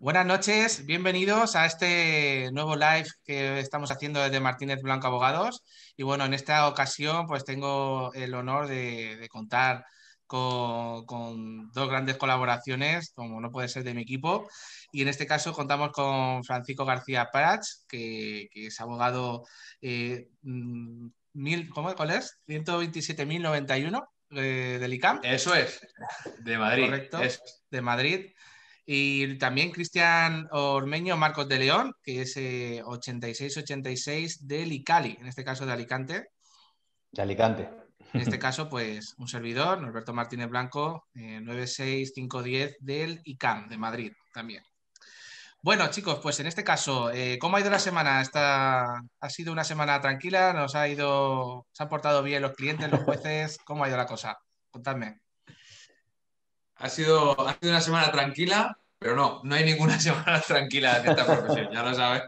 Buenas noches, bienvenidos a este nuevo live que estamos haciendo desde Martínez Blanco Abogados. Y bueno, en esta ocasión pues tengo el honor de contar con dos grandes colaboraciones, como no puede ser de mi equipo. Y en este caso contamos con Francisco García Prats, que es abogado ¿cuál es? 127.091 del ICAM. Eso es, de Madrid. Correcto, de Madrid. Y también Cristian Ormeño Marcos de León, que es 8686 del ICALI, en este caso de Alicante. De Alicante. En este caso, pues un servidor, Norberto Martínez Blanco, 96510 del ICAM, de Madrid también. Bueno, chicos, pues en este caso, ¿cómo ha ido la semana? ¿Ha sido una semana tranquila? ¿Se han portado bien los clientes, los jueces? ¿Cómo ha ido la cosa? Contadme. Ha sido una semana tranquila, pero no hay ninguna semana tranquila en esta profesión, ya lo sabes.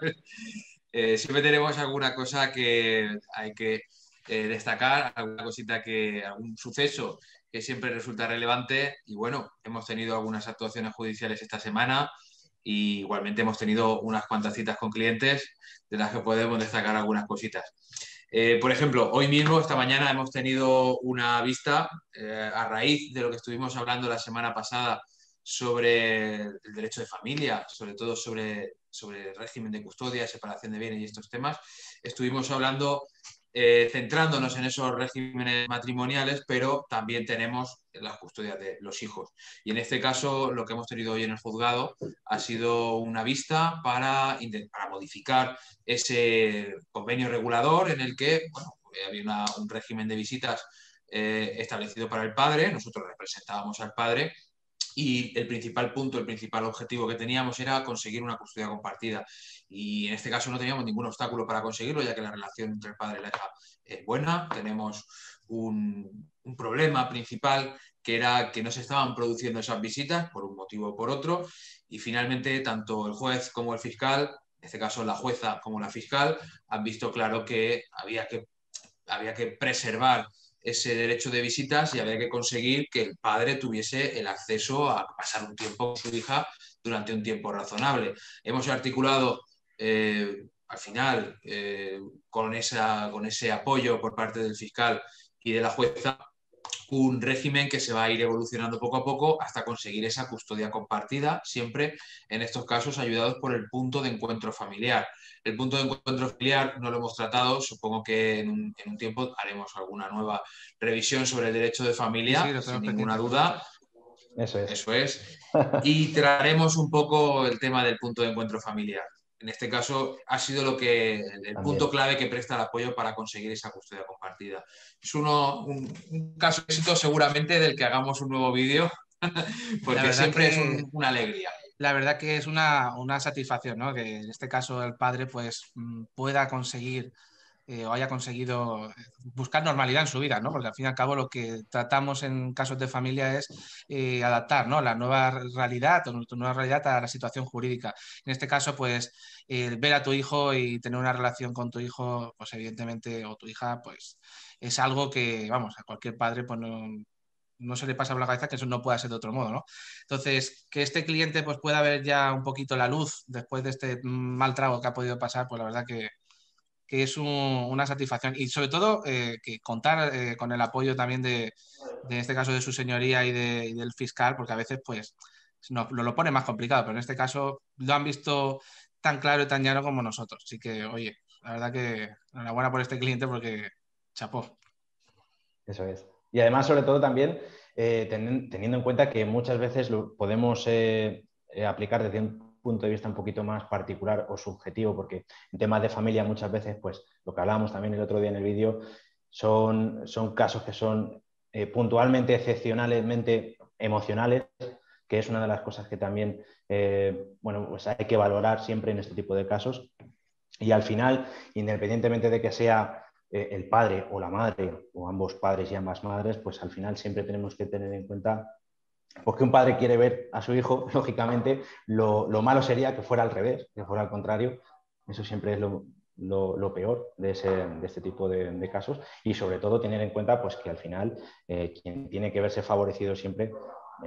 Siempre tenemos alguna cosa que hay que destacar, algún suceso que siempre resulta relevante. Y bueno, hemos tenido algunas actuaciones judiciales esta semana y igualmente hemos tenido unas cuantas citas con clientes de las que podemos destacar algunas cositas. Por ejemplo, hoy mismo, esta mañana, hemos tenido una vista a raíz de lo que estuvimos hablando la semana pasada sobre el derecho de familia, sobre todo sobre el régimen de custodia, separación de bienes y estos temas. Estuvimos hablando, centrándonos en esos regímenes matrimoniales, pero también tenemos la custodia de los hijos. Y en este caso, lo que hemos tenido hoy en el juzgado ha sido una vista para modificar ese convenio regulador en el que había un régimen de visitas establecido para el padre, nosotros representábamos al padre y el principal punto, el principal objetivo que teníamos era conseguir una custodia compartida. Y en este caso no teníamos ningún obstáculo para conseguirlo, ya que la relación entre el padre y la hija es buena. Tenemos un problema principal, que era que no se estaban produciendo esas visitas por un motivo o por otro. Y finalmente, tanto el juez como el fiscal, en este caso la jueza como la fiscal, han visto claro que había que preservar ese derecho de visitas y había que conseguir que el padre tuviese el acceso a pasar un tiempo con su hija durante un tiempo razonable. Hemos articulado al final, con ese apoyo por parte del fiscal y de la jueza, un régimen que se va a ir evolucionando poco a poco hasta conseguir esa custodia compartida, siempre en estos casos ayudados por el punto de encuentro familiar. El punto de encuentro familiar no lo hemos tratado, supongo que en un tiempo haremos alguna nueva revisión sobre el derecho de familia, Sí, sin ninguna duda. Eso es. Eso es. Y trataremos un poco el tema del punto de encuentro familiar. En este caso ha sido el punto clave que presta el apoyo para conseguir esa custodia compartida. Es un caso de éxito seguramente del que hagamos un nuevo vídeo, porque siempre es una alegría. La verdad que es una satisfacción, ¿no? Que en este caso el padre pues pueda conseguir o haya conseguido buscar normalidad en su vida, ¿no? Porque al fin y al cabo lo que tratamos en casos de familia es adaptar, ¿no? La nueva realidad o nuestra nueva realidad a la situación jurídica. En este caso, pues ver a tu hijo y tener una relación con tu hijo, pues evidentemente, o tu hija, pues es algo que, vamos, a cualquier padre pues no se le pasa por la cabeza que eso no pueda ser de otro modo, ¿no? Entonces, que este cliente pues pueda ver ya un poquito la luz después de este mal trago que ha podido pasar, pues la verdad que es una satisfacción y sobre todo que contar con el apoyo también en este caso de su señoría y del fiscal, porque a veces pues lo pone más complicado, pero en este caso lo han visto tan claro y tan llano como nosotros. Así que, oye, la verdad que enhorabuena por este cliente porque chapó. Eso es. Y además, sobre todo también, teniendo en cuenta que muchas veces lo podemos aplicar desde un punto de vista un poquito más particular o subjetivo, porque en temas de familia muchas veces, pues lo que hablábamos también el otro día en el vídeo, son casos que son puntualmente, excepcionalmente emocionales, que es una de las cosas que también pues hay que valorar siempre en este tipo de casos. Y al final, independientemente de que sea el padre o la madre, o ambos padres y ambas madres, pues al final siempre tenemos que tener en cuenta pues, que un padre quiere ver a su hijo, lógicamente, lo malo sería que fuera al revés, que fuera al contrario. Eso siempre es lo peor de este tipo de casos, y sobre todo tener en cuenta pues, que al final quien tiene que verse favorecido siempre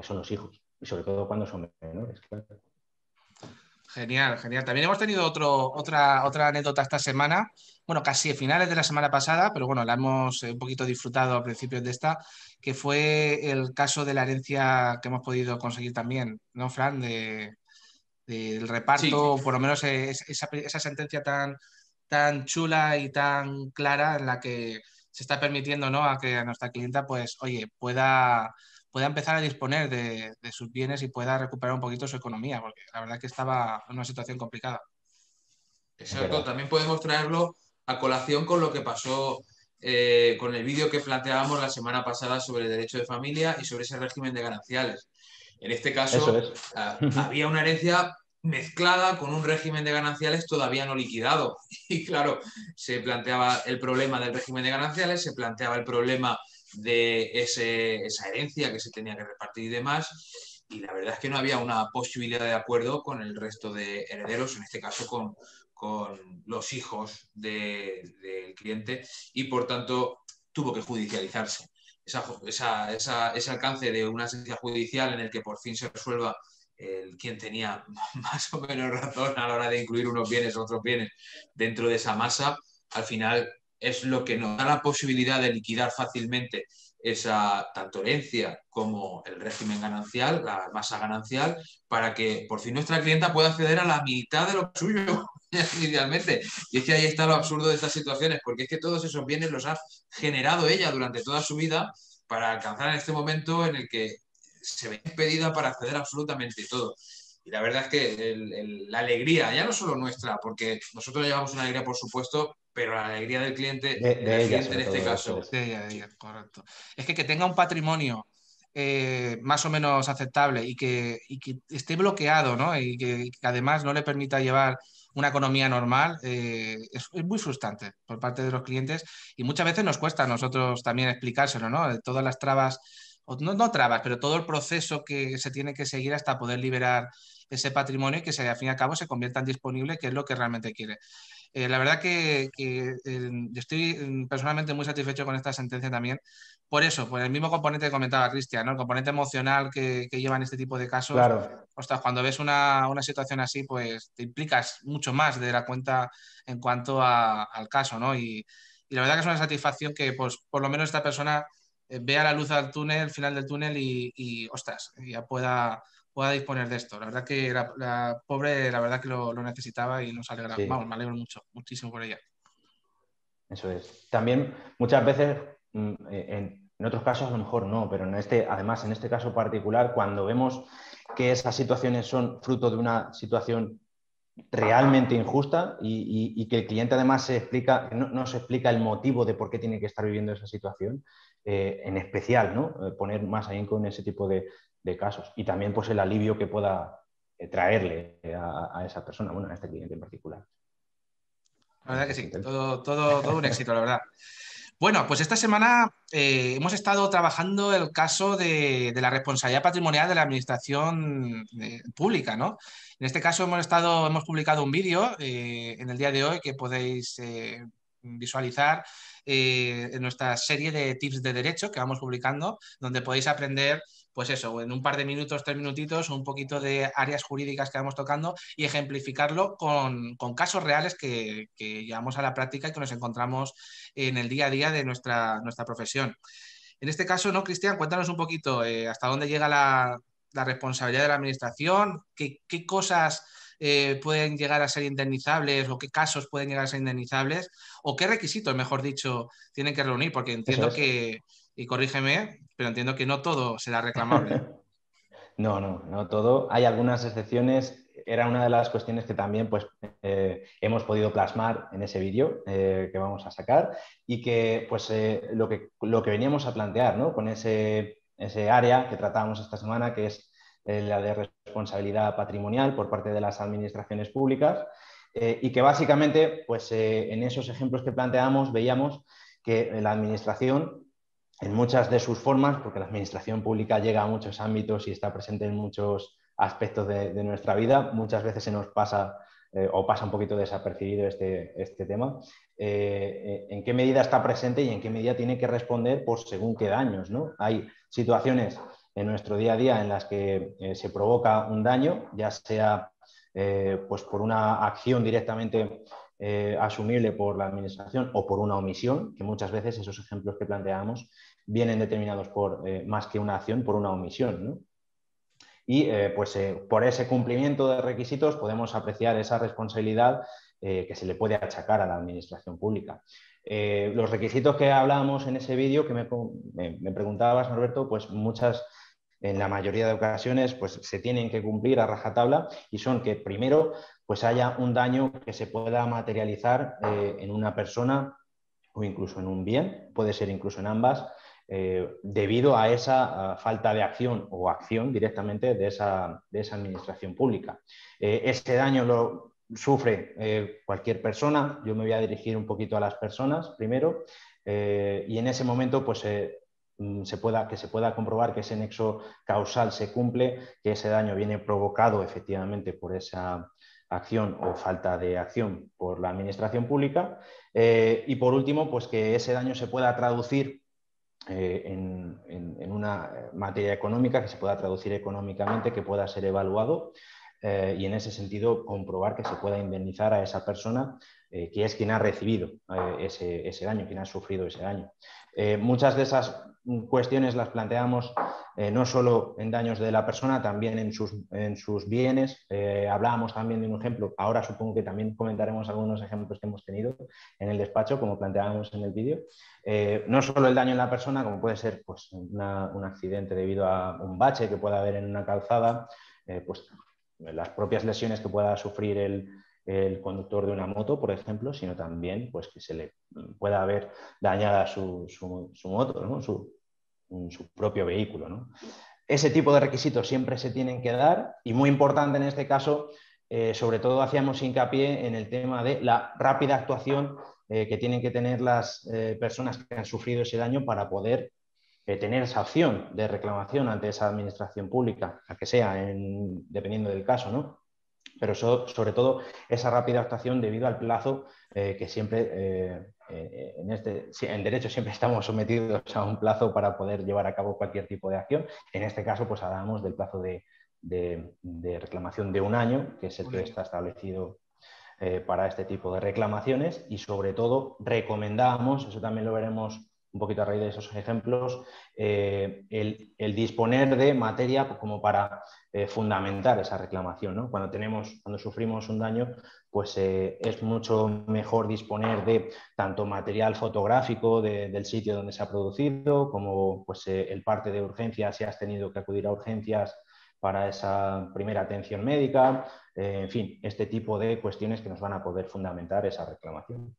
son los hijos, y sobre todo cuando son menores, claro. Genial, genial. También hemos tenido otra anécdota esta semana, bueno, casi a finales de la semana pasada, pero bueno, la hemos un poquito disfrutado a principios de esta, que fue el caso de la herencia que hemos podido conseguir también, ¿no, Fran? Del Sí, reparto, por lo menos esa sentencia tan chula y tan clara en la que se está permitiendo, ¿no? A que a nuestra clienta, pues, oye, pueda empezar a disponer de sus bienes y pueda recuperar un poquito su economía, porque la verdad que estaba en una situación complicada. Es exacto. verdad. También podemos traerlo a colación con lo que pasó con el vídeo que planteábamos la semana pasada sobre el derecho de familia y sobre ese régimen de gananciales. En este Eso caso, es. había una herencia mezclada con un régimen de gananciales todavía no liquidado. Y claro, se planteaba el problema del régimen de gananciales, se planteaba el problema de esa herencia que se tenía que repartir y demás. Y la verdad es que no había una posibilidad de acuerdo con el resto de herederos, en este caso con los hijos del cliente, y por tanto tuvo que judicializarse. Ese alcance de una sentencia judicial en el que por fin se resuelva quién tenía más o menos razón a la hora de incluir unos bienes o otros bienes dentro de esa masa, al final es lo que nos da la posibilidad de liquidar fácilmente esa tanto herencia como el régimen ganancial, la masa ganancial, para que por fin nuestra clienta pueda acceder a la mitad de lo suyo inicialmente. Y es que ahí está lo absurdo de estas situaciones, porque es que todos esos bienes los ha generado ella durante toda su vida para alcanzar en este momento en el que se ve impedida para acceder a absolutamente todo. Y la verdad es que la alegría, ya no solo nuestra, porque nosotros llevamos una alegría, por supuesto, pero la alegría del cliente, de la De ella, cliente en sobre este todo, eso caso, es. De ella, correcto. Es que tenga un patrimonio más o menos aceptable y que esté bloqueado, ¿no? Y que además no le permita llevar una economía normal, es muy frustrante por parte de los clientes y muchas veces nos cuesta a nosotros también explicárselo, ¿no? De todas las trabas, o no trabas, pero todo el proceso que se tiene que seguir hasta poder liberar ese patrimonio y que al fin y al cabo se convierta en disponible, que es lo que realmente quiere. La verdad que yo estoy personalmente muy satisfecho con esta sentencia también. Por eso, por el mismo componente que comentaba Cristian, ¿no? El componente emocional que llevan este tipo de casos. Claro, Ostras, cuando ves una situación así, pues te implicas mucho más de la cuenta en cuanto al caso, ¿no? Y la verdad que es una satisfacción que, pues, por lo menos esta persona vea la luz al túnel, al final del túnel ostras, ya pueda disponer de esto. La verdad que la pobre, la verdad que lo necesitaba y nos alegra. sí. Vamos, me alegro mucho, muchísimo por ella. Eso es. También muchas veces, en otros casos a lo mejor no, pero además en este caso particular, cuando vemos que esas situaciones son fruto de una situación realmente injusta y que el cliente además no se explica el motivo de por qué tiene que estar viviendo esa situación, en especial, ¿no? Poner más ahínco en ese tipo de casos. Y también pues el alivio que pueda traerle a esa persona, bueno, a este cliente en particular. La En verdad que esa sí, sentencia. todo un éxito, la verdad. Bueno, pues esta semana hemos estado trabajando el caso de la responsabilidad patrimonial de la administración pública, ¿no? En este caso hemos publicado un vídeo en el día de hoy que podéis visualizar en nuestra serie de tips de derecho que vamos publicando, donde podéis aprender, pues eso, en un par de minutos, 3 minutitos, un poquito de áreas jurídicas que vamos tocando y ejemplificarlo con casos reales que llevamos a la práctica y que nos encontramos en el día a día de nuestra profesión. En este caso, ¿no, Cristian? Cuéntanos un poquito hasta dónde llega la responsabilidad de la administración, qué cosas pueden llegar a ser indemnizables o qué casos pueden llegar a ser indemnizables o qué requisitos, mejor dicho, tienen que reunir, porque Eso entiendo es. que, y corrígeme, pero entiendo que no todo será reclamable. No, no, no todo. Hay algunas excepciones. Era una de las cuestiones que también pues, hemos podido plasmar en ese vídeo que vamos a sacar y que pues, lo que veníamos a plantear, ¿no? Con ese área que tratábamos esta semana, que es la de responsabilidad patrimonial por parte de las administraciones públicas y que básicamente pues, en esos ejemplos que planteamos veíamos que la administración en muchas de sus formas, porque la administración pública llega a muchos ámbitos y está presente en muchos aspectos de nuestra vida, muchas veces se nos pasa o pasa un poquito desapercibido este tema. ¿En qué medida está presente y en qué medida tiene que responder por según qué daños, ¿no? Hay situaciones en nuestro día a día en las que se provoca un daño, ya sea pues por una acción directamente asumible por la administración o por una omisión, que muchas veces esos ejemplos que planteamos vienen determinados por más que una acción, por una omisión, ¿no? Y por ese cumplimiento de requisitos podemos apreciar esa responsabilidad que se le puede achacar a la administración pública. Los requisitos que hablábamos en ese vídeo que me preguntabas, Norberto, pues en la mayoría de ocasiones pues se tienen que cumplir a rajatabla, y son que primero pues haya un daño que se pueda materializar en una persona o incluso en un bien, puede ser incluso en ambas, debido a esa falta de acción o acción directamente de esa administración pública. Ese daño lo sufre cualquier persona. Yo me voy a dirigir un poquito a las personas primero, y en ese momento pues que se pueda comprobar que ese nexo causal se cumple, que ese daño viene provocado efectivamente por esa acción o falta de acción por la administración pública, y por último, pues que ese daño se pueda traducir en una materia económica, que se pueda traducir económicamente, que pueda ser evaluado, y en ese sentido comprobar que se pueda indemnizar a esa persona que es quien ha recibido ese daño, quien ha sufrido ese daño. Muchas de esas cuestiones las planteamos no solo en daños de la persona, también en sus bienes. Hablábamos también de un ejemplo, ahora supongo que también comentaremos algunos ejemplos que hemos tenido en el despacho, como planteábamos en el vídeo. No solo el daño en la persona, como puede ser pues, un accidente debido a un bache que pueda haber en una calzada, pues las propias lesiones que pueda sufrir el conductor de una moto, por ejemplo, sino también pues, que se le pueda haber dañada su moto, ¿no? su propio vehículo, ¿no? Ese tipo de requisitos siempre se tienen que dar, y muy importante en este caso, sobre todo hacíamos hincapié en el tema de la rápida actuación que tienen que tener las personas que han sufrido ese daño para poder tener esa opción de reclamación ante esa administración pública, la que sea, dependiendo del caso, ¿no? Pero sobre todo esa rápida actuación debido al plazo que siempre, en derecho siempre estamos sometidos a un plazo para poder llevar a cabo cualquier tipo de acción. En este caso, pues hablábamos del plazo de reclamación de un año, que es el que está establecido para este tipo de reclamaciones, y sobre todo recomendábamos, eso también lo veremos un poquito a raíz de esos ejemplos, el disponer de materia como para fundamentar esa reclamación, ¿no? Cuando sufrimos un daño, pues es mucho mejor disponer de tanto material fotográfico del sitio donde se ha producido, como pues, el parte de urgencias, si has tenido que acudir a urgencias para esa primera atención médica, en fin, este tipo de cuestiones que nos van a poder fundamentar esa reclamación.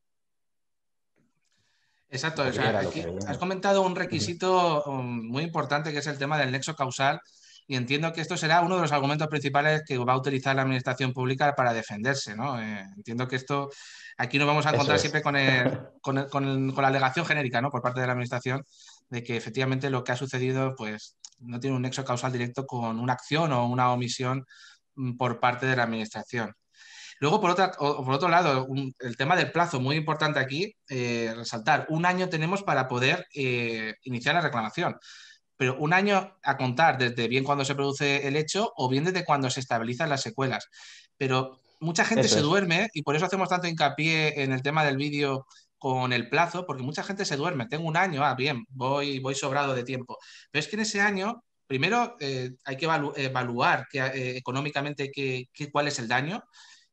Exacto, o sea, aquí has comentado un requisito muy importante, que es el tema del nexo causal, y entiendo que esto será uno de los argumentos principales que va a utilizar la administración pública para defenderse, ¿no? Entiendo que esto, aquí nos vamos a encontrar siempre con la alegación genérica, ¿no? Por parte de la administración, de que efectivamente lo que ha sucedido pues no tiene un nexo causal directo con una acción o una omisión por parte de la administración. Luego, por otro lado, el tema del plazo, muy importante aquí, resaltar, un año tenemos para poder iniciar la reclamación, pero un año a contar desde bien cuando se produce el hecho o bien desde cuando se estabilizan las secuelas. Pero mucha gente se duerme, y por eso hacemos tanto hincapié en el tema del vídeo con el plazo, porque mucha gente se duerme. Tengo un año, bien, voy sobrado de tiempo. Pero es que en ese año, primero hay que evaluar económicamente cuál es el daño.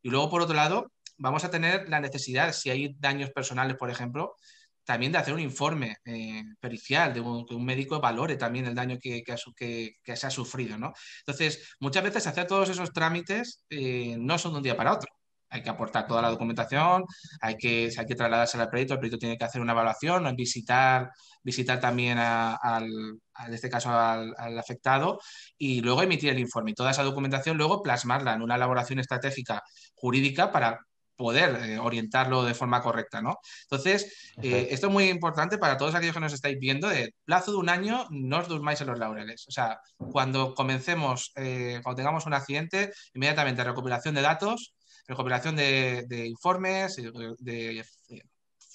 Y luego, por otro lado, vamos a tener la necesidad, si hay daños personales, por ejemplo, también de hacer un informe pericial, que un médico valore también el daño que se ha sufrido, ¿no? Entonces, muchas veces hacer todos esos trámites no son de un día para otro. Hay que aportar toda la documentación, si hay que trasladarse al perito, el perito tiene que hacer una evaluación, visitar también en este caso al afectado, y luego emitir el informe. Y toda esa documentación luego plasmarla en una elaboración estratégica jurídica para poder orientarlo de forma correcta, ¿no? Entonces, esto es muy importante para todos aquellos que nos estáis viendo. De plazo de un año, no os durmáis en los laureles. O sea, cuando cuando tengamos un accidente, inmediatamente recopilación de datos, recopilación de informes, de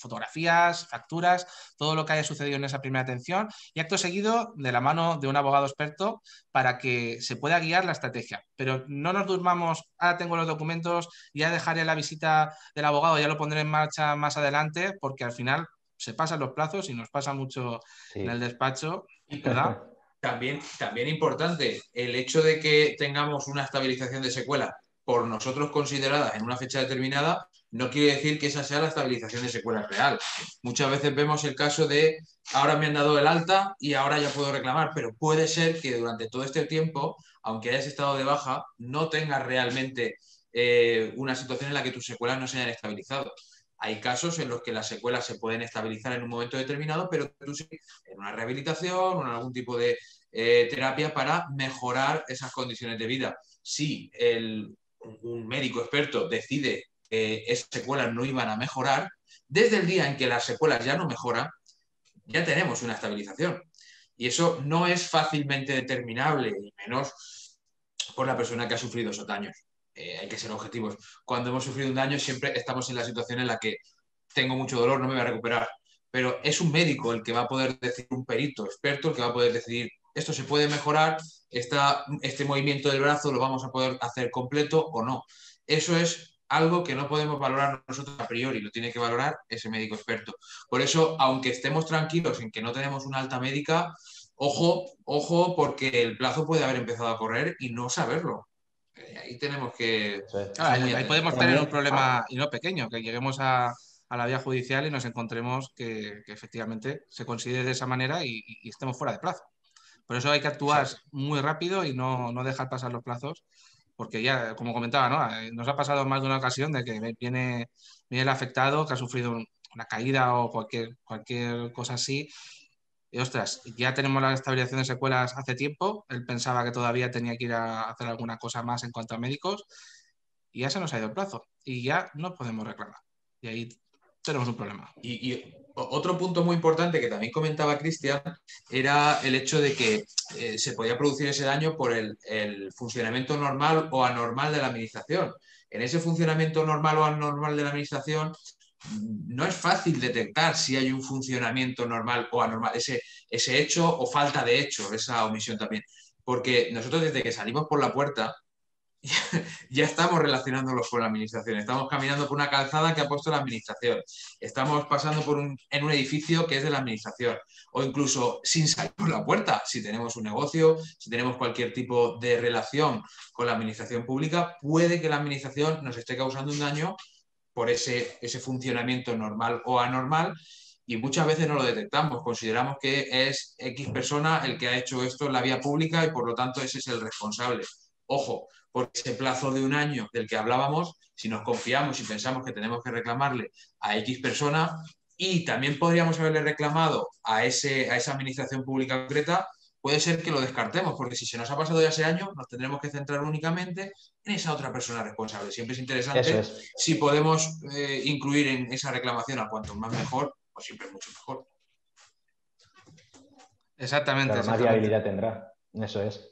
fotografías, facturas, todo lo que haya sucedido en esa primera atención y acto seguido de la mano de un abogado experto para que se pueda guiar la estrategia. Pero no nos durmamos, tengo los documentos, ya dejaré la visita del abogado, ya lo pondré en marcha más adelante, porque al final se pasan los plazos y nos pasa mucho en el Sí. despacho, ¿verdad? También importante el hecho de que tengamos una estabilización de secuelas por nosotros consideradas en una fecha determinada, no quiere decir que esa sea la estabilización de secuelas real. Muchas veces vemos el caso de ahora me han dado el alta y ahora ya puedo reclamar, pero puede ser que durante todo este tiempo, aunque hayas estado de baja, no tengas realmente una situación en la que tus secuelas no se hayan estabilizado. Hay casos en los que las secuelas se pueden estabilizar en un momento determinado, pero tú sí, en una rehabilitación o en algún tipo de terapia para mejorar esas condiciones de vida. Si un médico experto decide que esas secuelas no iban a mejorar, desde el día en que las secuelas ya no mejoran, ya tenemos una estabilización. Y eso no es fácilmente determinable, y menos por la persona que ha sufrido esos daños. Hay que ser objetivos. Cuando hemos sufrido un daño siempre estamos en la situación en la que tengo mucho dolor, no me voy a recuperar. Pero es un médico el que va a poder decir, un perito experto, el que va a poder decidir, esto se puede mejorar, este movimiento del brazo lo vamos a poder hacer completo o no. Eso es algo que no podemos valorar nosotros a priori, lo tiene que valorar ese médico experto. Por eso, aunque estemos tranquilos en que no tenemos una alta médica, ojo, porque el plazo puede haber empezado a correr y no saberlo. Ahí tenemos que Eso es. estar Claro, muy ahí atentos. podemos tener un También, problema, y no pequeño, que lleguemos a la vía judicial y nos encontremos que efectivamente se considere de esa manera y estemos fuera de plazo. Por eso hay que actuar Exacto. muy rápido y no dejar pasar los plazos, porque ya, como comentaba, ¿no? Nos ha pasado más de una ocasión de que viene el afectado que ha sufrido una caída o cualquier cosa así. Y ostras, ya tenemos la estabilización de secuelas hace tiempo. Él pensaba que todavía tenía que ir a hacer alguna cosa más en cuanto a médicos y ya se nos ha ido el plazo y ya no podemos reclamar. Y ahí tenemos un problema. Otro punto muy importante que también comentaba Cristian era el hecho de que se podía producir ese daño por el funcionamiento normal o anormal de la administración. En ese funcionamiento normal o anormal de la administración no es fácil detectar si hay un funcionamiento normal o anormal, ese hecho o falta de hecho, esa omisión también. Porque nosotros desde que salimos por la puerta ya estamos relacionándolos con la administración. Estamos caminando por una calzada que ha puesto la administración. Estamos pasando en un edificio que es de la administración. O incluso sin salir por la puerta. Si tenemos un negocio, si tenemos cualquier tipo de relación con la administración pública, puede que la administración nos esté causando un daño por ese funcionamiento normal o anormal. Y muchas veces no lo detectamos. Consideramos que es X persona el que ha hecho esto en la vía pública y por lo tanto ese es el responsable. Ojo, porque ese plazo de un año del que hablábamos, si nos confiamos y pensamos que tenemos que reclamarle a X persona y también podríamos haberle reclamado a esa administración pública concreta, puede ser que lo descartemos, porque si se nos ha pasado ya ese año, nos tendremos que centrar únicamente en esa otra persona responsable. Siempre es eso interesante es. si podemos incluir en esa reclamación a cuanto más mejor, pues siempre es mucho mejor. Exactamente, Claro, más exactamente. viabilidad tendrá. Eso es.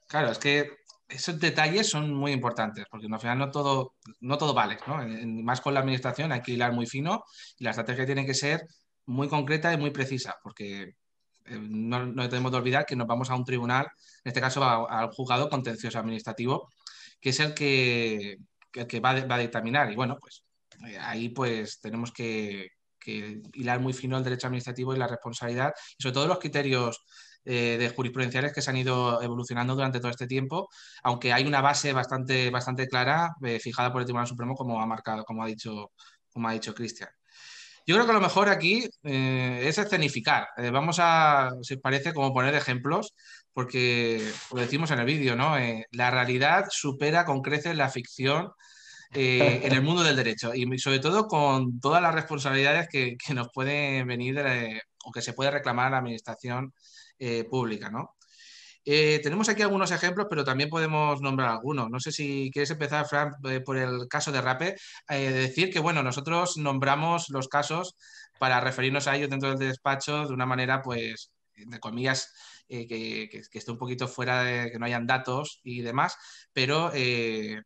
Claro, es que esos detalles son muy importantes, porque al final no todo vale, ¿no? Más con la administración hay que hilar muy fino y la estrategia tiene que ser muy concreta y muy precisa, porque no tenemos que olvidar que nos vamos a un tribunal, en este caso al juzgado contencioso administrativo, que es el que va a dictaminar. Y bueno, pues ahí pues tenemos que hilar muy fino el derecho administrativo y la responsabilidad, y sobre todo los criterios de jurisprudenciales que se han ido evolucionando durante todo este tiempo, aunque hay una base bastante clara fijada por el Tribunal Supremo, como ha marcado, como ha dicho Cristian. Yo creo que lo mejor aquí es escenificar. Vamos a, si os parece, como poner ejemplos, porque lo decimos en el vídeo, ¿no? La realidad supera con creces la ficción en el mundo del derecho y sobre todo con todas las responsabilidades que nos pueden venir o que se puede reclamar a la administración pública, ¿no? Tenemos aquí algunos ejemplos, pero también podemos nombrar algunos. No sé si quieres empezar, Fran, por el caso de Rappi. Decir que, bueno, nosotros nombramos los casos para referirnos a ellos dentro del despacho de una manera, pues, de comillas, que esté un poquito fuera de que no hayan datos y demás, pero,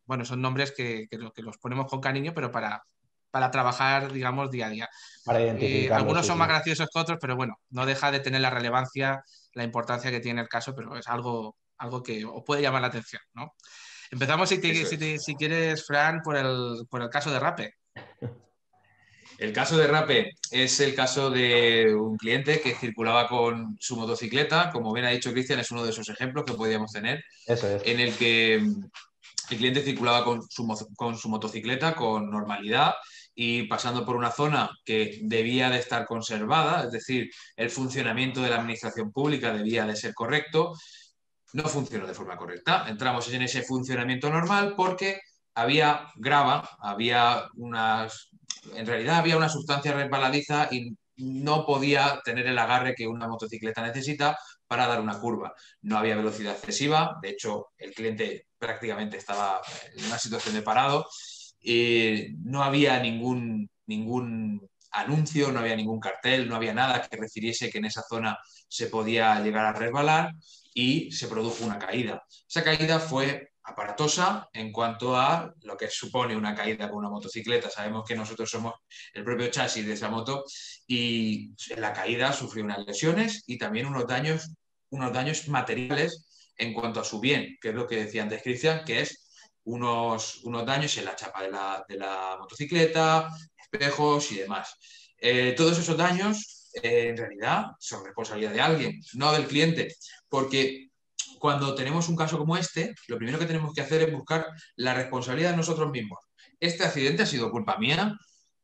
bueno, son nombres que los ponemos con cariño, pero para trabajar, digamos, día a día. Para identificarlo. Algunos sí, son sí. más graciosos que otros, pero bueno, no deja de tener la relevancia, la importancia que tiene el caso, pero es algo que os puede llamar la atención, ¿no? Empezamos, si quieres, Fran, por el caso de Rappi. El caso de Rappi es el caso de un cliente que circulaba con su motocicleta. Como bien ha dicho Cristian, es uno de esos ejemplos que podríamos tener, Eso es. en el que el cliente circulaba con su motocicleta con normalidad y pasando por una zona que debía de estar conservada, es decir, el funcionamiento de la administración pública debía de ser correcto. No funcionó de forma correcta. Entramos en ese funcionamiento normal porque había grava, en realidad había una sustancia resbaladiza y no podía tener el agarre que una motocicleta necesita para dar una curva. No había velocidad excesiva, de hecho el cliente prácticamente estaba en una situación de parado y no había ningún anuncio, no había ningún cartel, no había nada que refiriese que en esa zona se podía llegar a resbalar y se produjo una caída. Esa caída fue aparatosa en cuanto a lo que supone una caída con una motocicleta. Sabemos que nosotros somos el propio chasis de esa moto y en la caída sufrió unas lesiones y también unos daños materiales en cuanto a su bien, que es lo que decía antes Cristian, que es unos daños en la chapa de la motocicleta, espejos y demás. Todos esos daños en realidad son responsabilidad de alguien, no del cliente, porque cuando tenemos un caso como este, lo primero que tenemos que hacer es buscar la responsabilidad de nosotros mismos. ¿Este accidente ha sido culpa mía?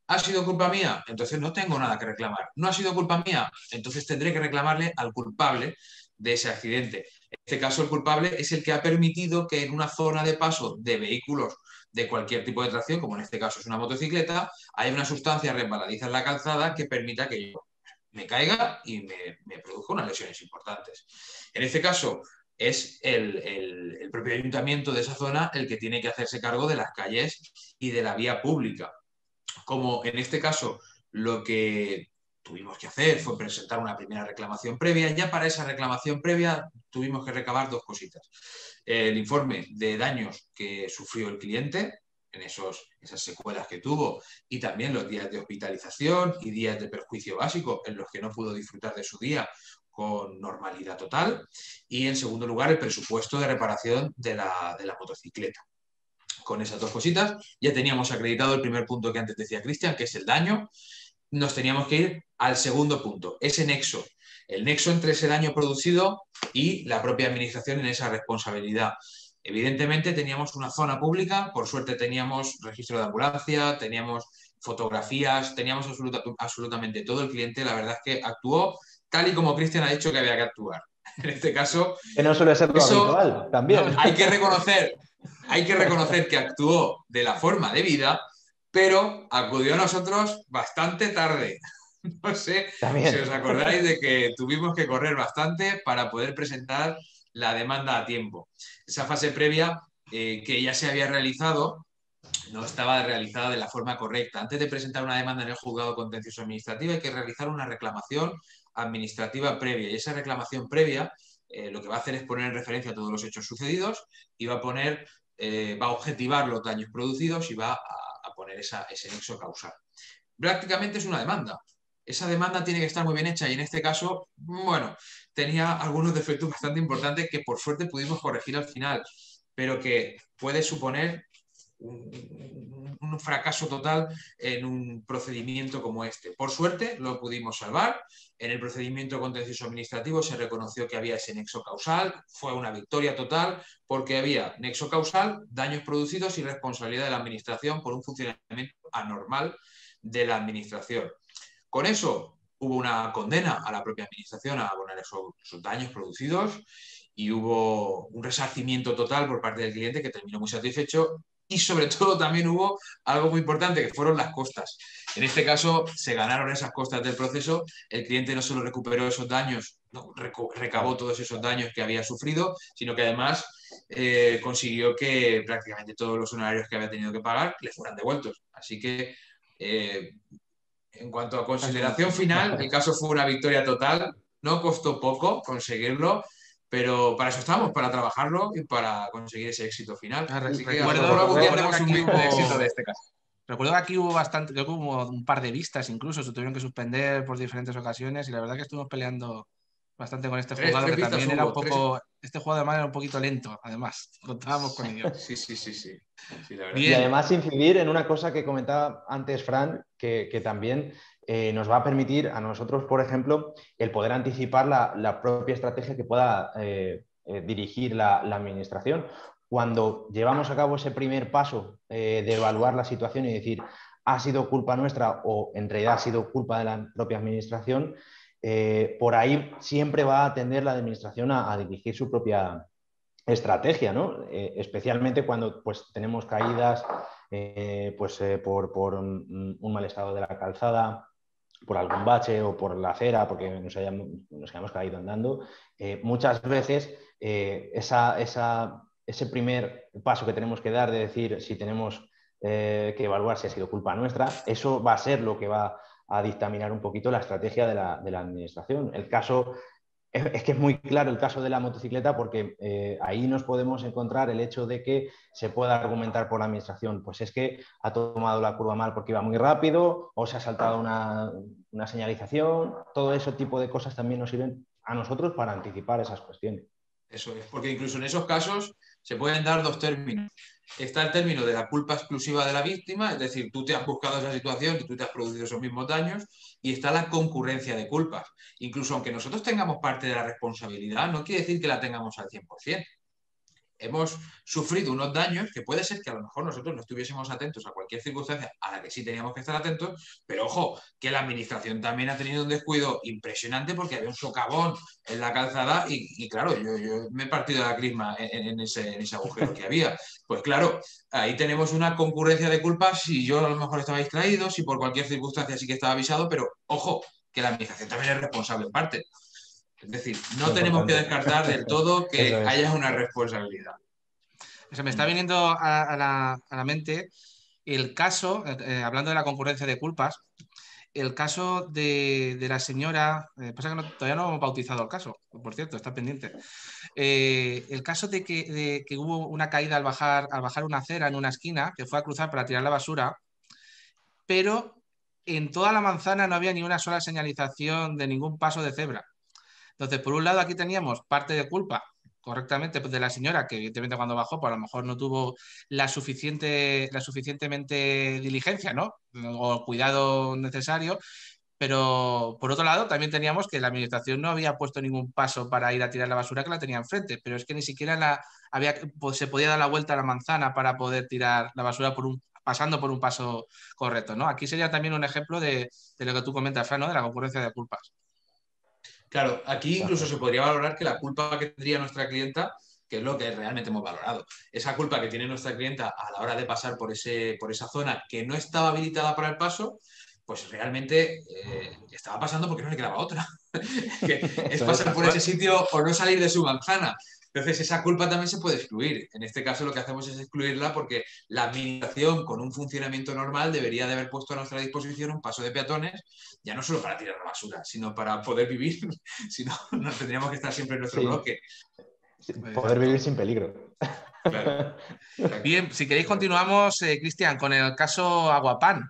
¿Ha sido culpa mía? Entonces no tengo nada que reclamar. ¿No ha sido culpa mía? Entonces tendré que reclamarle al culpable de ese accidente. En este caso, el culpable es el que ha permitido que en una zona de paso de vehículos de cualquier tipo de tracción, como en este caso es una motocicleta, haya una sustancia resbaladiza en la calzada que permita que yo me caiga y me produzca unas lesiones importantes. En este caso, es el propio ayuntamiento de esa zona el que tiene que hacerse cargo de las calles y de la vía pública. Como en este caso lo que tuvimos que hacer fue presentar una primera reclamación previa, ya para esa reclamación previa tuvimos que recabar dos cositas. El informe de daños que sufrió el cliente en esas secuelas que tuvo y también los días de hospitalización y días de perjuicio básico en los que no pudo disfrutar de su día con normalidad total. Y en segundo lugar, el presupuesto de reparación de la motocicleta. Con esas dos cositas ya teníamos acreditado el primer punto que antes decía Cristian, que es el daño. Nos teníamos que ir al segundo punto, ese nexo. El nexo entre ese daño producido y la propia administración en esa responsabilidad. Evidentemente teníamos una zona pública, por suerte teníamos registro de ambulancia, teníamos fotografías, teníamos absolutamente todo. El cliente, la verdad es que actuó tal y como Cristian ha dicho que había que actuar. En este caso... Que no suele ser lo habitual, también. No, hay que reconocer que actuó de la forma debida, pero acudió a nosotros bastante tarde. No sé también. si os acordáis de que tuvimos que correr bastante para poder presentar la demanda a tiempo. Esa fase previa que ya se había realizado no estaba realizada de la forma correcta. Antes de presentar una demanda en el juzgado contencioso administrativo hay que realizar una reclamación administrativa previa y esa reclamación previa lo que va a hacer es poner en referencia todos los hechos sucedidos y va a objetivar los daños producidos y va a poner ese nexo causal. Prácticamente es una demanda. Esa demanda tiene que estar muy bien hecha y en este caso, bueno, tenía algunos defectos bastante importantes que por suerte pudimos corregir al final, pero que puede suponer un fracaso total en un procedimiento como este. Por suerte lo pudimos salvar. En el procedimiento contencioso administrativo se reconoció que había ese nexo causal. Fue una victoria total porque había nexo causal, daños producidos y responsabilidad de la administración por un funcionamiento anormal de la administración. Con eso hubo una condena a la propia administración a abonar esos daños producidos y hubo un resarcimiento total por parte del cliente que terminó muy satisfecho. Y sobre todo también hubo algo muy importante que fueron las costas. En este caso se ganaron esas costas del proceso. El cliente no solo recuperó esos daños, no, recabó todos esos daños que había sufrido, sino que además consiguió que prácticamente todos los honorarios que había tenido que pagar le fueran devueltos. Así que en cuanto a consideración final, el caso fue una victoria total. No costó poco conseguirlo. Pero para eso estamos, para trabajarlo y para conseguir ese éxito final. Recuerdo que aquí hubo un éxito de este caso. Recuerdo que aquí hubo bastante, creo que hubo un par de vistas incluso, se tuvieron que suspender por diferentes ocasiones y la verdad que estuvimos peleando bastante con este juzgado, Tres que vistas también era un hubo, tres. poco, este juego además era un poquito lento, además, contábamos con ello. Sí, sí, sí, sí. Sí, la verdad Y es que Bien, además incidir en una cosa que comentaba antes Fran, que también nos va a permitir a nosotros, por ejemplo, el poder anticipar la propia estrategia que pueda dirigir la administración. Cuando llevamos a cabo ese primer paso de evaluar la situación y decir, ha sido culpa nuestra o en realidad ha sido culpa de la propia administración, por ahí siempre va a tender la administración a dirigir su propia estrategia, ¿no? Especialmente cuando pues, tenemos caídas por un mal estado de la calzada, por algún bache o por la acera, porque nos hayamos caído andando. Muchas veces ese primer paso que tenemos que dar de decir si tenemos que evaluar si ha sido culpa nuestra, eso va a ser lo que va a dictaminar un poquito la estrategia de la administración. El caso es que es muy claro el caso de la motocicleta porque ahí nos podemos encontrar el hecho de que se pueda argumentar por la administración, pues es que ha tomado la curva mal porque iba muy rápido o se ha saltado una señalización, todo ese tipo de cosas también nos sirven a nosotros para anticipar esas cuestiones. eso es, porque incluso en esos casos se pueden dar dos términos. Está el término de la culpa exclusiva de la víctima, es decir, tú te has buscado esa situación y tú te has producido esos mismos daños, y está la concurrencia de culpas. Incluso aunque nosotros tengamos parte de la responsabilidad, no quiere decir que la tengamos al 100%. Hemos sufrido unos daños que puede ser que a lo mejor nosotros no estuviésemos atentos a cualquier circunstancia a la que sí teníamos que estar atentos, pero ojo, que la administración también ha tenido un descuido impresionante porque había un socavón en la calzada y claro, yo me he partido la crisma en ese agujero que había. Pues claro, ahí tenemos una concurrencia de culpas si yo a lo mejor estaba distraído, si por cualquier circunstancia sí que estaba avisado, pero ojo, que la administración también es responsable en parte. Es decir, no Muy tenemos que importante. descartar del todo Eso que es. haya una responsabilidad. se me está viniendo a la mente el caso, hablando de la concurrencia de culpas, el caso de la señora, pasa que todavía no hemos bautizado el caso, por cierto, está pendiente. El caso de que hubo una caída al bajar una acera en una esquina, que fue a cruzar para tirar la basura, pero en toda la manzana no había ni una sola señalización de ningún paso de cebra. Entonces, por un lado, aquí teníamos parte de culpa, correctamente, pues, de la señora, que evidentemente cuando bajó, pues a lo mejor no tuvo la suficientemente diligencia, ¿no? O cuidado necesario. Pero por otro lado, también teníamos que la administración no había puesto ningún paso para ir a tirar la basura que la tenía enfrente, pero es que ni siquiera pues, se podía dar la vuelta a la manzana para poder tirar la basura pasando por un paso correcto, ¿no? Aquí sería también un ejemplo de lo que tú comentas, Fran, ¿no? De la concurrencia de culpas. Claro, aquí incluso se Exacto. podría valorar que la culpa que tendría nuestra clienta, que es lo que realmente hemos valorado, esa culpa que tiene nuestra clienta a la hora de pasar por esa zona que no estaba habilitada para el paso, pues realmente estaba pasando porque no le quedaba otra. Que es Eso es. pasar por ese sitio o no salir de su manzana. Entonces, esa culpa también se puede excluir. En este caso, lo que hacemos es excluirla porque la administración, con un funcionamiento normal, debería de haber puesto a nuestra disposición un paso de peatones, ya no solo para tirar la basura, sino para poder vivir. Si no, nos tendríamos que estar siempre en nuestro Sí, bloque. poder vivir Exacto. sin peligro. Claro, exacto. Bien, si queréis Correcto. continuamos, Cristian, con el caso Aguapán.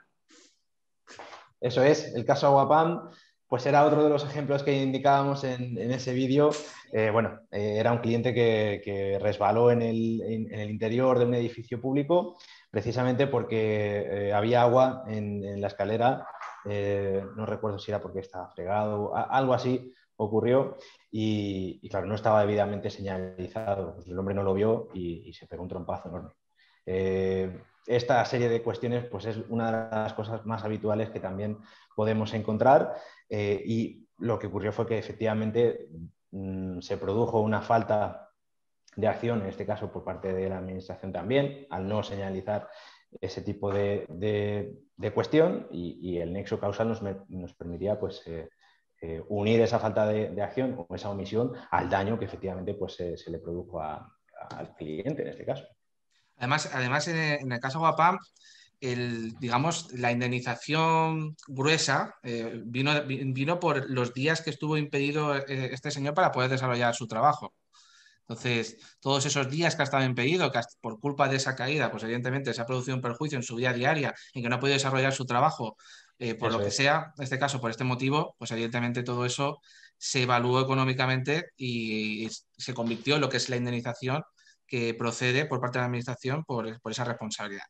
Eso es, el caso Aguapam, pues era otro de los ejemplos que indicábamos en ese vídeo. Era un cliente que resbaló en el interior de un edificio público precisamente porque había agua en la escalera. No recuerdo si era porque estaba fregado, algo así ocurrió y claro, no estaba debidamente señalizado. Pues el hombre no lo vio y se pegó un trompazo enorme. Esta serie de cuestiones pues es una de las cosas más habituales que también podemos encontrar y lo que ocurrió fue que efectivamente se produjo una falta de acción, en este caso por parte de la administración también, al no señalizar ese tipo de cuestión y el nexo causal nos permitía pues, unir esa falta de acción o esa omisión al daño que efectivamente pues, se le produjo al cliente en este caso. Además en el caso Aguapam, digamos, la indemnización gruesa vino por los días que estuvo impedido este señor para poder desarrollar su trabajo. Entonces, todos esos días que ha estado impedido, por culpa de esa caída, pues evidentemente se ha producido un perjuicio en su vida diaria, en que no ha podido desarrollar su trabajo por lo Eso que es. sea, en este caso por este motivo, pues evidentemente todo eso se evaluó económicamente y se convirtió en lo que es la indemnización que procede por parte de la Administración por esa responsabilidad.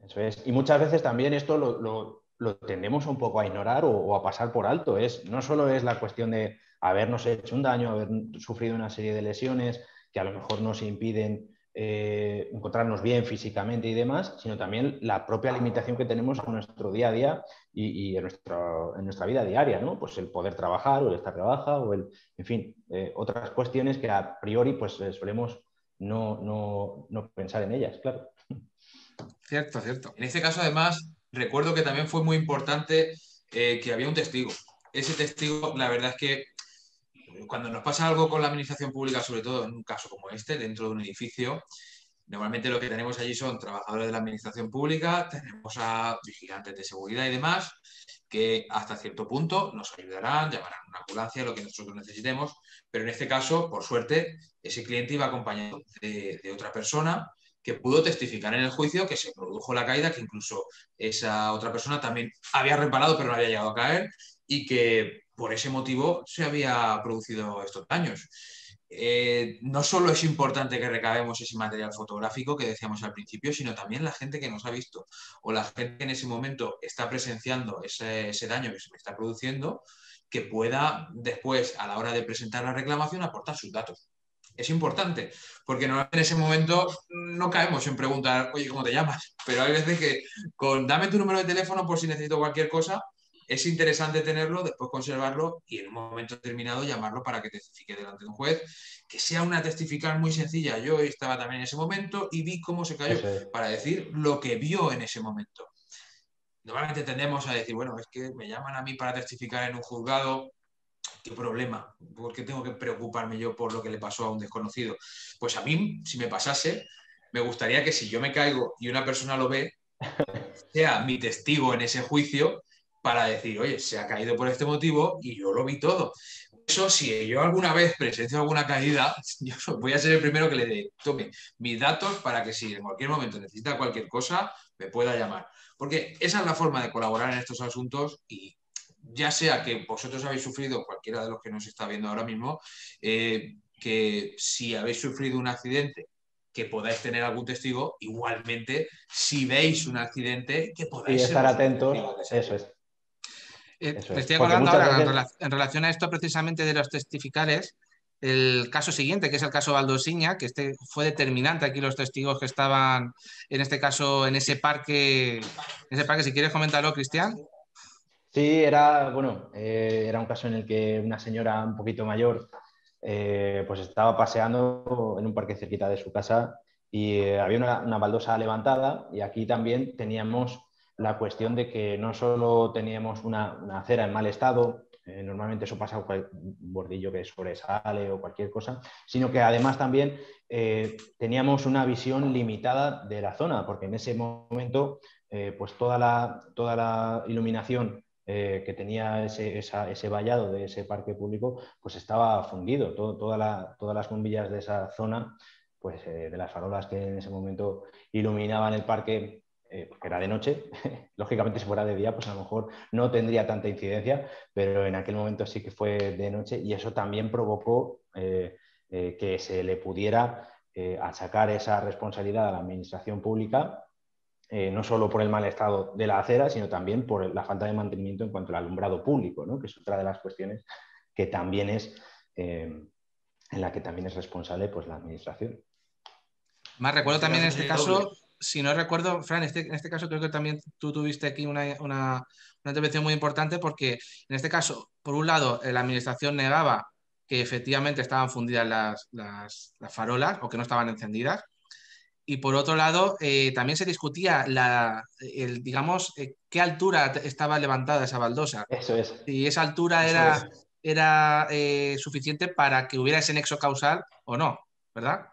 Eso es. Y muchas veces también esto lo tendemos un poco a ignorar o a pasar por alto. No solo es la cuestión de habernos hecho un daño, haber sufrido una serie de lesiones que a lo mejor nos impiden encontrarnos bien físicamente y demás, sino también la propia limitación que tenemos en nuestro día a día y en nuestra vida diaria, ¿no? Pues el poder trabajar o el estar de baja o en fin, otras cuestiones que a priori pues solemos no pensar en ellas, claro. Cierto, cierto. En este caso, además, recuerdo que también fue muy importante que había un testigo. Ese testigo, la verdad es que cuando nos pasa algo con la administración pública, sobre todo en un caso como este, dentro de un edificio, normalmente lo que tenemos allí son trabajadores de la administración pública, tenemos a vigilantes de seguridad y demás, que hasta cierto punto nos ayudarán, llamarán a una ambulancia, lo que nosotros necesitemos, pero en este caso, por suerte, ese cliente iba acompañado de otra persona que pudo testificar en el juicio que se produjo la caída, que incluso esa otra persona también había reparado pero no había llegado a caer y que por ese motivo se había producido estos daños. No solo es importante que recabemos ese material fotográfico que decíamos al principio, sino también la gente que nos ha visto o la gente que en ese momento está presenciando ese daño que se me está produciendo, que pueda después, a la hora de presentar la reclamación, aportar sus datos. Es importante, porque normalmente en ese momento no caemos en preguntar, oye, ¿cómo te llamas? Pero hay veces que con dame tu número de teléfono por si necesito cualquier cosa, es interesante tenerlo, después conservarlo y en un momento determinado llamarlo para que testifique delante de un juez, que sea una testificar muy sencilla. Yo estaba también en ese momento y vi cómo se cayó, Eso es. para decir lo que vio en ese momento. Normalmente tendemos a decir, bueno, es que me llaman a mí para testificar en un juzgado, ¿qué problema? ¿Por qué tengo que preocuparme yo por lo que le pasó a un desconocido? Pues a mí, si me pasase, me gustaría que si yo me caigo y una persona lo ve, sea mi testigo en ese juicio para decir, oye, se ha caído por este motivo y yo lo vi todo. Eso, si yo alguna vez presencio alguna caída, yo voy a ser el primero que le tome mis datos para que si en cualquier momento necesita cualquier cosa, me pueda llamar. Porque esa es la forma de colaborar en estos asuntos y ya sea que vosotros habéis sufrido, cualquiera de los que nos está viendo ahora mismo, que si habéis sufrido un accidente, que podáis tener algún testigo, igualmente, si veis un accidente, que Y podáis ser estar vosotros atentos, testigos de ese eso accidente. es, eso Me es. estoy Porque acordando muchas ahora, veces, en relación a esto precisamente de los testificales, el caso siguiente, que es el caso Baldosiña, que este fue determinante aquí los testigos que estaban, en este caso, en ese parque, si quieres comentarlo, Cristian. sí, era, bueno, era un caso en el que una señora un poquito mayor pues estaba paseando en un parque cerquita de su casa y había una baldosa levantada y aquí también teníamos la cuestión de que no solo teníamos una acera en mal estado, normalmente eso pasa con un bordillo que sobresale o cualquier cosa, sino que además también teníamos una visión limitada de la zona, porque en ese momento pues toda la iluminación que tenía ese vallado de ese parque público, pues estaba fundido. Todas las bombillas de esa zona, pues de las farolas que en ese momento iluminaban el parque, porque era de noche, lógicamente si fuera de día, pues a lo mejor no tendría tanta incidencia, pero en aquel momento sí que fue de noche y eso también provocó que se le pudiera achacar esa responsabilidad a la administración pública, no solo por el mal estado de la acera, sino también por la falta de mantenimiento en cuanto al alumbrado público, ¿no? Que es otra de las cuestiones que también en la que también es responsable pues, la administración. Más En recuerdo este también en caso este sería doble. caso, si no recuerdo, Fran, en este caso creo que también tú tuviste aquí una intervención muy importante porque en este caso, por un lado, la administración negaba que efectivamente estaban fundidas las farolas o que no estaban encendidas. Y por otro lado, también se discutía digamos, qué altura estaba levantada esa baldosa. Eso es. Si esa altura Eso es. era suficiente para que hubiera ese nexo causal o no, ¿verdad?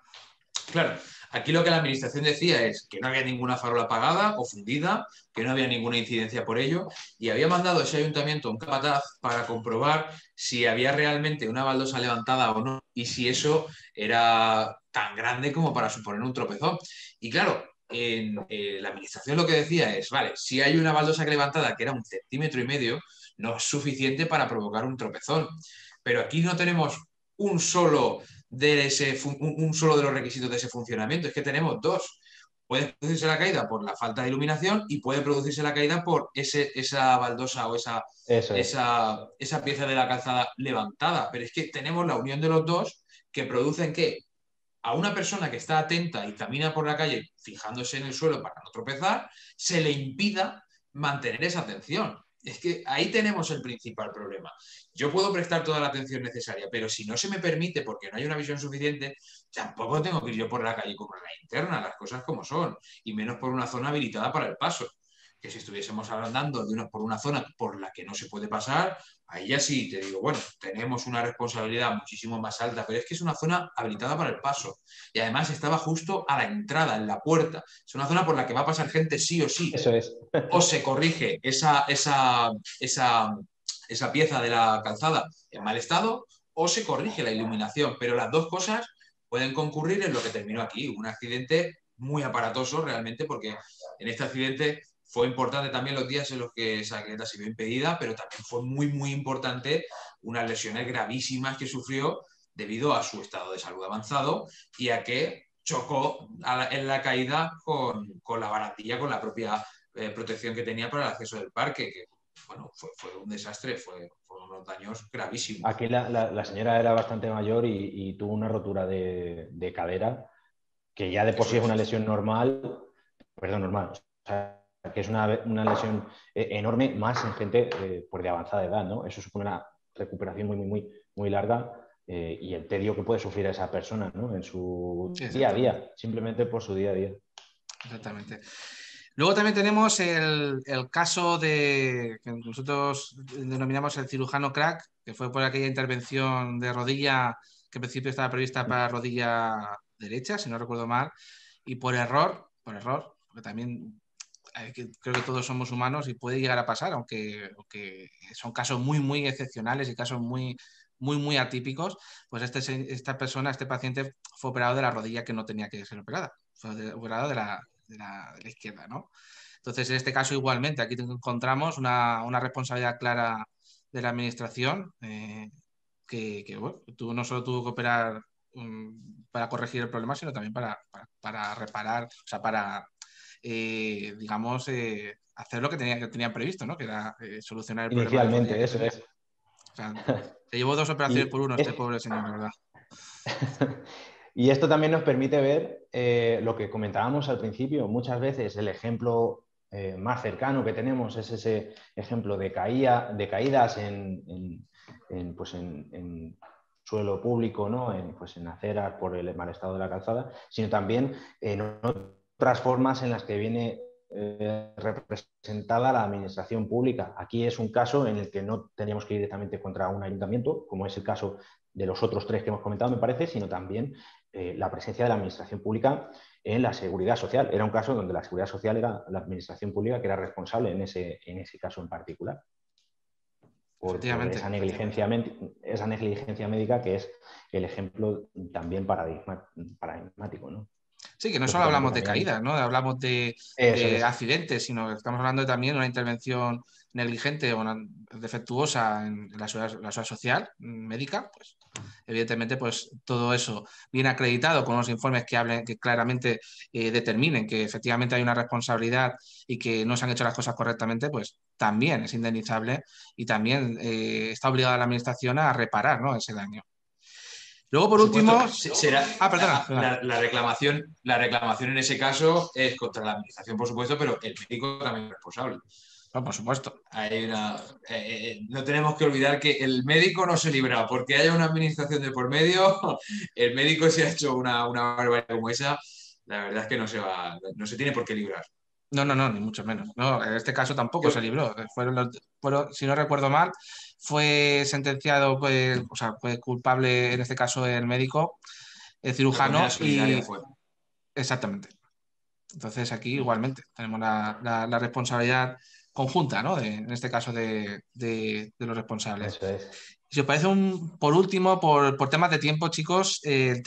Claro, Aquí lo que la administración decía es que no había ninguna farola apagada o fundida, que no había ninguna incidencia por ello, y había mandado a ese ayuntamiento un capataz para comprobar si había realmente una baldosa levantada o no, y si eso era tan grande como para suponer un tropezón. Y claro, la administración lo que decía es, vale, si hay una baldosa levantada que era 1,5 cm, no es suficiente para provocar un tropezón. Pero aquí no tenemos un solo un solo de los requisitos de ese funcionamiento, es que tenemos dos. Puede producirse la caída por la falta de iluminación y puede producirse la caída por esa baldosa o Eso es. esa pieza de la calzada levantada. Pero es que tenemos la unión de los dos que producen que a una persona que está atenta y camina por la calle fijándose en el suelo para no tropezar, se le impida mantener esa atención. Es que ahí tenemos el principal problema. Yo puedo prestar toda la atención necesaria, pero si no se me permite porque no hay una visión suficiente, tampoco tengo que ir yo por la calle con una linterna, las cosas como son, y menos por una zona habilitada para el paso. Que si estuviésemos andando por una zona por la que no se puede pasar, ahí ya sí te digo, bueno, tenemos una responsabilidad muchísimo más alta, pero es que es una zona habilitada para el paso. Y además estaba justo a la entrada, en la puerta. Es una zona por la que va a pasar gente sí o sí. Eso es. O se corrige esa pieza de la calzada en mal estado, o se corrige la iluminación. Pero las dos cosas pueden concurrir en lo que terminó aquí. Un accidente muy aparatoso realmente, porque en este accidente fue importante también los días en los que esa atleta se vio impedida, pero también fue muy, muy importante unas lesiones gravísimas que sufrió debido a su estado de salud avanzado y a que chocó en la caída con la barandilla, con la propia protección que tenía para el acceso del parque, que bueno, fue un desastre, fueron unos daños gravísimos. Aquí la señora era bastante mayor y tuvo una rotura de cadera, que ya de por sí es una lesión normal, o sea, que es una lesión enorme, más en gente pues de avanzada edad, ¿no? Eso supone una recuperación muy, muy, muy, muy larga y el tedio que puede sufrir esa persona, ¿no? En su día a día, simplemente por su día a día. Exactamente. Luego también tenemos el caso que nosotros denominamos el cirujano crack, que fue por aquella intervención de rodilla que en principio estaba prevista para rodilla derecha, si no recuerdo mal, y por error, porque también creo que todos somos humanos y puede llegar a pasar, aunque son casos muy, muy excepcionales y casos muy, muy, muy atípicos, pues esta persona, este paciente fue operado de la rodilla que no tenía que ser operada, fue operado de la izquierda, ¿no? Entonces, en este caso igualmente, aquí encontramos una responsabilidad clara de la administración bueno, no solo tuvo que operar para corregir el problema, sino también para reparar, o sea, para digamos, hacer lo que tenía previsto, ¿no? Que era solucionar el problema. Inicialmente, eso es. O sea, se llevó 2 operaciones por uno este pobre señor, la verdad. Y esto también nos permite ver lo que comentábamos al principio. Muchas veces el ejemplo más cercano que tenemos es ese ejemplo de caídas en suelo público, ¿no? En aceras por el mal estado de la calzada, sino también en otras formas en las que viene representada la administración pública. Aquí es un caso en el que no teníamos que ir directamente contra un ayuntamiento, como es el caso de los otros 3 que hemos comentado, me parece, sino también la presencia de la administración pública en la seguridad social. Era un caso donde la seguridad social era la administración pública que era responsable en ese caso en particular. Por esa negligencia médica que es el ejemplo también paradigmático, ¿no? Sí, que no solo hablamos de caídas, ¿no? Hablamos de accidentes, sino que estamos hablando también de una intervención negligente o defectuosa en la seguridad social médica, pues evidentemente pues todo eso viene acreditado con unos informes que claramente determinen que efectivamente hay una responsabilidad y que no se han hecho las cosas correctamente, pues también es indemnizable y también está obligada la administración a reparar, ¿no?, ese daño. Luego, por último, perdona. La reclamación en ese caso es contra la administración, por supuesto, pero el médico también es responsable. No, por supuesto. No tenemos que olvidar que el médico no se libra, porque haya una administración de por medio, el médico se ha hecho una barbaridad como esa, la verdad es que no se tiene por qué librar. No, ni mucho menos. No, en este caso tampoco se libró. Si no recuerdo mal, fue sentenciado, fue culpable en este caso el médico, el cirujano, exactamente. Entonces aquí igualmente tenemos la responsabilidad conjunta, ¿no? En este caso de los responsables. Eso es. Si os parece, por último, por temas de tiempo, chicos, el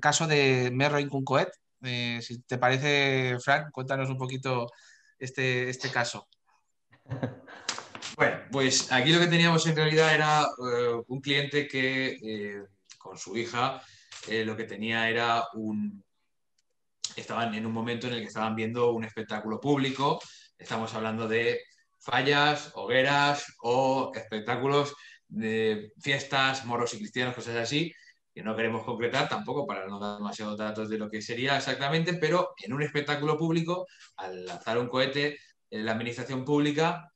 caso de Merro Inkuncoet. Si te parece, Frank, cuéntanos un poquito este caso. Bueno, pues aquí lo que teníamos en realidad era un cliente que con su hija lo que tenía era estaban en un momento en el que estaban viendo un espectáculo público. Estamos hablando de fallas, hogueras o espectáculos de fiestas, moros y cristianos, cosas así, que no queremos concretar tampoco para no dar demasiados datos de lo que sería exactamente, pero en un espectáculo público, al lanzar un cohete, la administración pública,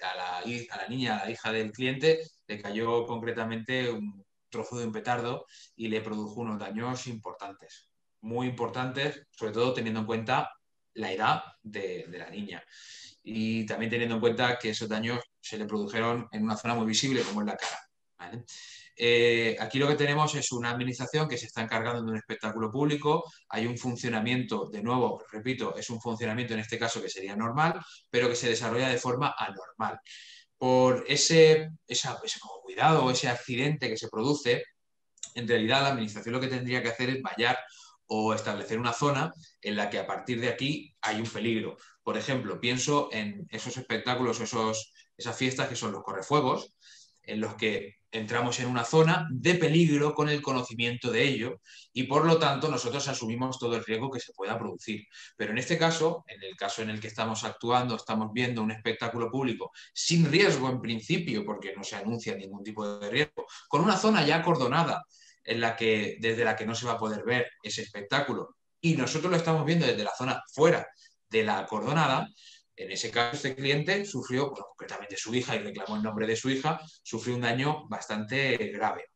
a la niña, a la hija del cliente, le cayó concretamente un trozo de un petardo y le produjo unos daños importantes, muy importantes, sobre todo teniendo en cuenta la edad de la niña. Y también teniendo en cuenta que esos daños se le produjeron en una zona muy visible, como es la cara. ¿Vale? Aquí lo que tenemos es una administración que se está encargando de un espectáculo público, hay un funcionamiento, de nuevo, repito, es un funcionamiento en este caso que sería normal, pero que se desarrolla de forma anormal. Por ese como cuidado o ese accidente que se produce, en realidad la administración lo que tendría que hacer es vallar o establecer una zona en la que a partir de aquí hay un peligro. Por ejemplo, pienso en esos espectáculos, esas fiestas que son los correfuegos, en los que entramos en una zona de peligro con el conocimiento de ello y por lo tanto nosotros asumimos todo el riesgo que se pueda producir. Pero en este caso, en el caso en el que estamos actuando, estamos viendo un espectáculo público sin riesgo en principio, porque no se anuncia ningún tipo de riesgo, con una zona ya acordonada desde la que no se va a poder ver ese espectáculo y nosotros lo estamos viendo desde la zona fuera de la acordonada. En ese caso, este cliente sufrió, bueno, concretamente su hija, y reclamó el nombre de su hija, sufrió un daño bastante grave.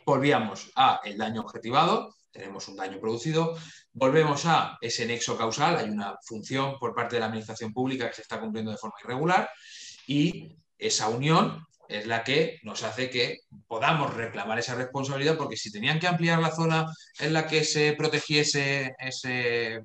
Volvíamos a el daño objetivado, tenemos un daño producido, volvemos a ese nexo causal, hay una función por parte de la administración pública que se está cumpliendo de forma irregular y esa unión es la que nos hace que podamos reclamar esa responsabilidad, porque si tenían que ampliar la zona en la que se protegiese ese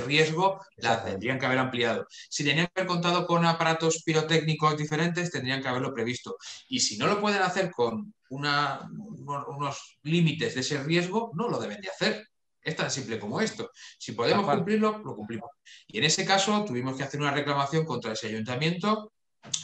riesgo, la tendrían que haber ampliado. Si tenían que haber contado con aparatos pirotécnicos diferentes, tendrían que haberlo previsto. Y si no lo pueden hacer con unos límites de ese riesgo, no lo deben de hacer. Es tan simple como esto. Si podemos cumplirlo, lo cumplimos. Y en ese caso tuvimos que hacer una reclamación contra ese ayuntamiento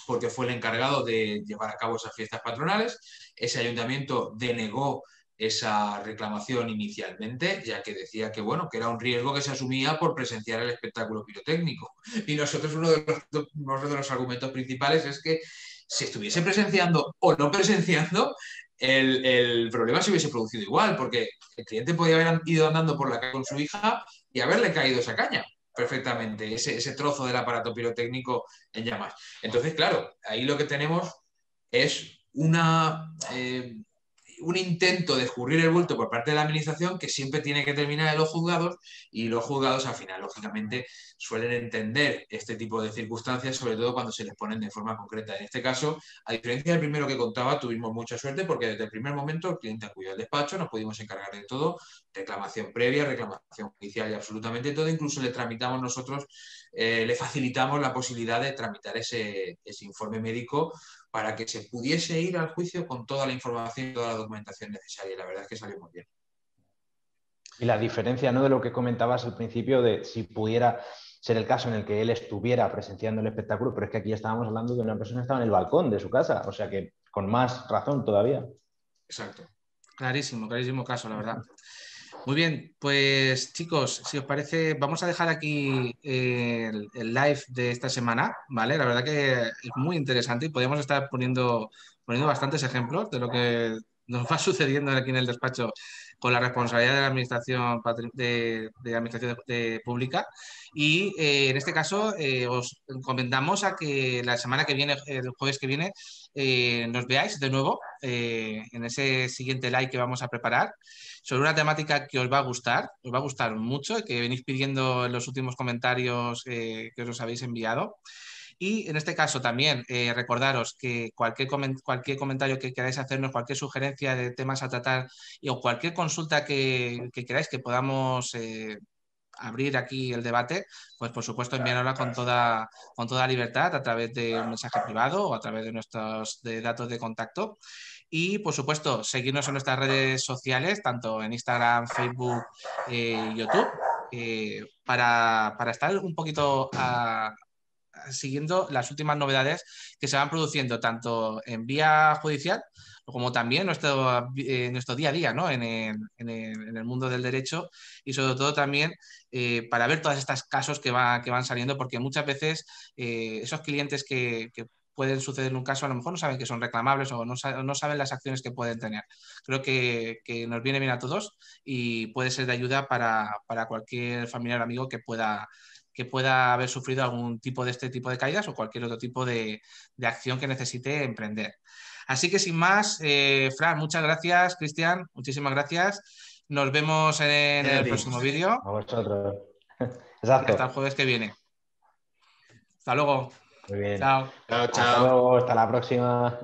porque fue el encargado de llevar a cabo esas fiestas patronales. Ese ayuntamiento denegó esa reclamación inicialmente, ya que decía que, bueno, que era un riesgo que se asumía por presenciar el espectáculo pirotécnico. Y nosotros uno de los argumentos principales es que si estuviese presenciando o no presenciando, el problema se hubiese producido igual, porque el cliente podía haber ido andando por la calle con su hija y haberle caído esa caña perfectamente, ese trozo del aparato pirotécnico en llamas. Entonces, claro, ahí lo que tenemos es un intento de escurrir el bulto por parte de la administración que siempre tiene que terminar en los juzgados y los juzgados al final, lógicamente, suelen entender este tipo de circunstancias, sobre todo cuando se les ponen de forma concreta. En este caso, a diferencia del primero que contaba, tuvimos mucha suerte porque desde el primer momento el cliente acudió al despacho, nos pudimos encargar de todo, reclamación previa, reclamación judicial y absolutamente todo, incluso le tramitamos nosotros, le facilitamos la posibilidad de tramitar ese informe médico para que se pudiese ir al juicio con toda la información y toda la documentación necesaria. La verdad es que salió muy bien. Y la diferencia, ¿no?, de lo que comentabas al principio, de si pudiera ser el caso en el que él estuviera presenciando el espectáculo, pero es que aquí estábamos hablando de una persona que estaba en el balcón de su casa, o sea que con más razón todavía. Exacto. Clarísimo, clarísimo caso, la verdad. Muy bien, pues chicos, si os parece, vamos a dejar aquí el live de esta semana, ¿vale? La verdad que es muy interesante y podríamos estar poniendo bastantes ejemplos de lo que nos va sucediendo aquí en el despacho con la responsabilidad de la administración pública. Y en este caso os encomendamos a que la semana que viene, el jueves que viene, nos veáis de nuevo en ese siguiente live que vamos a preparar sobre una temática que os va a gustar mucho, que venís pidiendo en los últimos comentarios que os habéis enviado. Y en este caso también recordaros que cualquier comentario que queráis hacernos, cualquier sugerencia de temas a tratar o cualquier consulta que queráis que podamos abrir aquí el debate, pues por supuesto enviárnosla con toda libertad a través de un mensaje privado o a través de nuestros datos de contacto. Y por supuesto, seguirnos en nuestras redes sociales, tanto en Instagram, Facebook, YouTube, para estar un poquito siguiendo las últimas novedades que se van produciendo tanto en vía judicial como también nuestro día a día, ¿no? En el mundo del derecho y sobre todo también para ver todos estos casos que van saliendo, porque muchas veces esos clientes que pueden suceder en un caso a lo mejor no saben que son reclamables o no saben las acciones que pueden tener. Creo que nos viene bien a todos y puede ser de ayuda para cualquier familiar o amigo que pueda haber sufrido algún tipo de este tipo de caídas o cualquier otro tipo de acción que necesite emprender. Así que sin más, Fran, muchas gracias, Cristian, muchísimas gracias. Nos vemos en el próximo vídeo. A vosotros. Y hasta el Exacto. jueves que viene. Hasta luego. Muy bien. Chao. Chao, Hasta chao. luego, hasta la próxima.